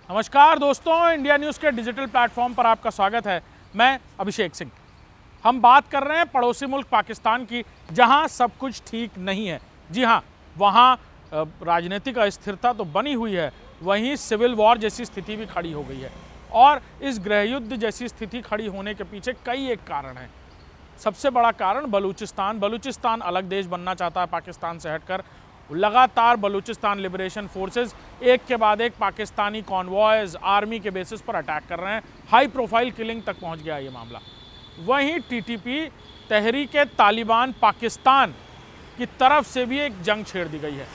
नमस्कार दोस्तों, India news के डिजिटल प्लेटफॉर्म पर आपका स्वागत है। मैं अभिषेक सिंह। हम बात कर रहे हैं पड़ोसी मुल्क पाकिस्तान की, जहां सब कुछ ठीक नहीं है। जी हां, वहां राजनीतिक अस्थिरता तो बनी हुई है, वहीं सिविल वॉर जैसी स्थिति भी खड़ी हो गई है। और इस गृहयुद्ध जैसी स्थिति खड़ी होने के पीछे कई एक कारण हैं। सबसे बड़ा कारण बलूचिस्तान अलग देश बनना चाहता है पाकिस्तान से हटकर। लगातार बलूचिस्तान लिबरेशन फोर्सेस एक के बाद एक पाकिस्तानी कॉन्वॉयज आर्मी के बेसिस पर अटैक कर रहे हैं। हाई प्रोफाइल किलिंग तक पहुंच गया ये मामला। वहीं टीटीपी तहरीक तालिबान पाकिस्तान की तरफ से भी एक जंग छेड़ दी गई है।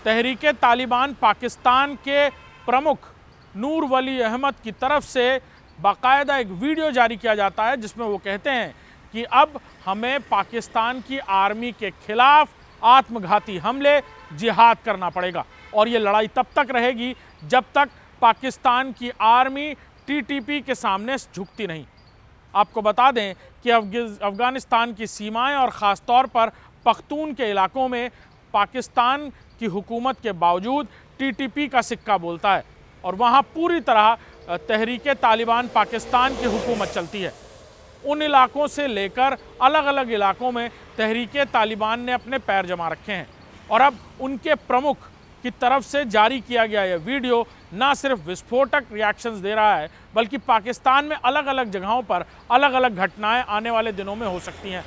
तहरीक तालिबान पाकिस्तान के प्रमुख नूर वली अहमद की तरफ से बाकायदा एक वीडियो जारी किया जाता है, जिसमें वो कहते हैं कि अब हमें पाकिस्तान की आर्मी के खिलाफ आत्मघाती हमले, जिहाद करना पड़ेगा। और ये लड़ाई तब तक रहेगी जब तक पाकिस्तान की आर्मी टीटीपी के सामने झुकती नहीं। आपको बता दें कि अफगानिस्तान की सीमाएं और ख़ास तौर पर पख्तून के इलाकों में पाकिस्तान की हुकूमत के बावजूद टीटीपी का सिक्का बोलता है और वहाँ पूरी तरह तहरीक तालिबान पाकिस्तान की हुकूमत चलती है। उन इलाकों से लेकर अलग अलग इलाकों में तहरीक तालिबान ने अपने पैर जमा रखे हैं। और अब उनके प्रमुख की तरफ से जारी किया गया यह वीडियो ना सिर्फ विस्फोटक रिएक्शंस दे रहा है, बल्कि पाकिस्तान में अलग अलग जगहों पर अलग अलग घटनाएं आने वाले दिनों में हो सकती हैं।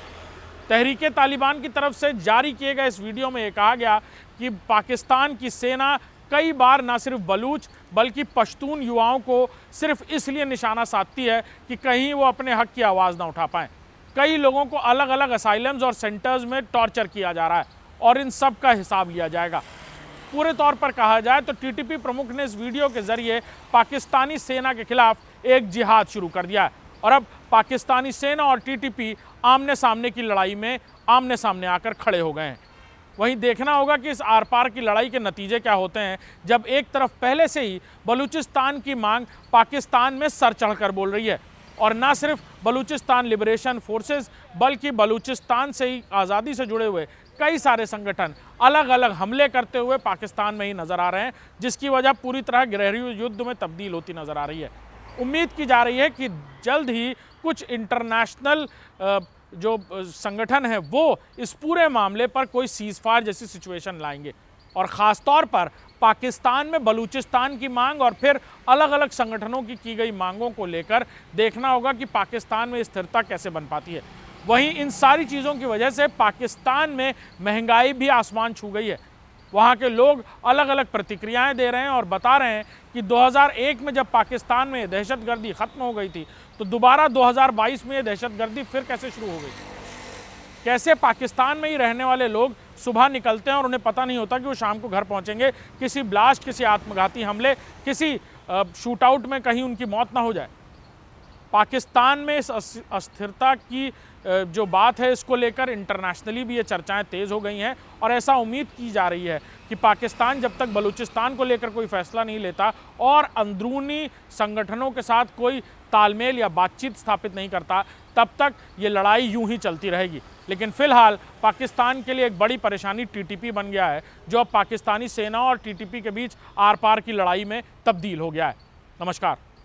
तहरीक तालिबान की तरफ से जारी किए गए इस वीडियो में यह कहा गया कि पाकिस्तान की सेना कई बार न सिर्फ बलूच बल्कि पश्तून युवाओं को सिर्फ इसलिए निशाना साधती है कि कहीं वो अपने हक की आवाज़ ना उठा पाएँ। कई लोगों को अलग अलग असाइलम्स और सेंटर्स में टॉर्चर किया जा रहा है और इन सब का हिसाब लिया जाएगा। पूरे तौर पर कहा जाए तो टीटीपी प्रमुख ने इस वीडियो के जरिए पाकिस्तानी सेना के खिलाफ एक जिहाद शुरू कर दिया है और अब पाकिस्तानी सेना और टीटीपी आमने सामने की लड़ाई में आमने सामने आकर खड़े हो गए हैं। वहीं देखना होगा कि इस आर पार की लड़ाई के नतीजे क्या होते हैं, जब एक तरफ पहले से ही बलूचिस्तान की मांग पाकिस्तान में सर चढ़कर बोल रही है और ना सिर्फ बलूचिस्तान लिबरेशन फोर्सेस बल्कि बलूचिस्तान से ही आज़ादी से जुड़े हुए कई सारे संगठन अलग अलग हमले करते हुए पाकिस्तान में ही नज़र आ रहे हैं, जिसकी वजह पूरी तरह गृहयुद्ध में तब्दील होती नज़र आ रही है। उम्मीद की जा रही है कि जल्द ही कुछ इंटरनेशनल जो संगठन है वो इस पूरे मामले पर कोई सीज़फायर जैसी सिचुएशन लाएंगे और ख़ास तौर पर पाकिस्तान में बलूचिस्तान की मांग और फिर अलग अलग संगठनों की गई मांगों को लेकर देखना होगा कि पाकिस्तान में स्थिरता कैसे बन पाती है। वहीं इन सारी चीज़ों की वजह से पाकिस्तान में महंगाई भी आसमान छू गई है। वहाँ के लोग अलग अलग प्रतिक्रियाएं दे रहे हैं और बता रहे हैं कि 2001 में जब पाकिस्तान में दहशतगर्दी ख़त्म हो गई थी, तो दोबारा 2022 में ये दहशतगर्दी फिर कैसे शुरू हो गई। कैसे पाकिस्तान में ही रहने वाले लोग सुबह निकलते हैं और उन्हें पता नहीं होता कि वो शाम को घर पहुंचेंगे, किसी ब्लास्ट, किसी आत्मघाती हमले, किसी शूट आउट में कहीं उनकी मौत ना हो जाए। पाकिस्तान में इस अस्थिरता की जो बात है, इसको लेकर इंटरनेशनली भी ये चर्चाएं तेज़ हो गई हैं और ऐसा उम्मीद की जा रही है कि पाकिस्तान जब तक बलूचिस्तान को लेकर कोई फैसला नहीं लेता और अंदरूनी संगठनों के साथ कोई तालमेल या बातचीत स्थापित नहीं करता, तब तक ये लड़ाई यूं ही चलती रहेगी। लेकिन फ़िलहाल पाकिस्तान के लिए एक बड़ी परेशानी टीटीपी बन गया है, जो अब पाकिस्तानी सेना और टीटीपी के बीच आर पार की लड़ाई में तब्दील हो गया है। नमस्कार।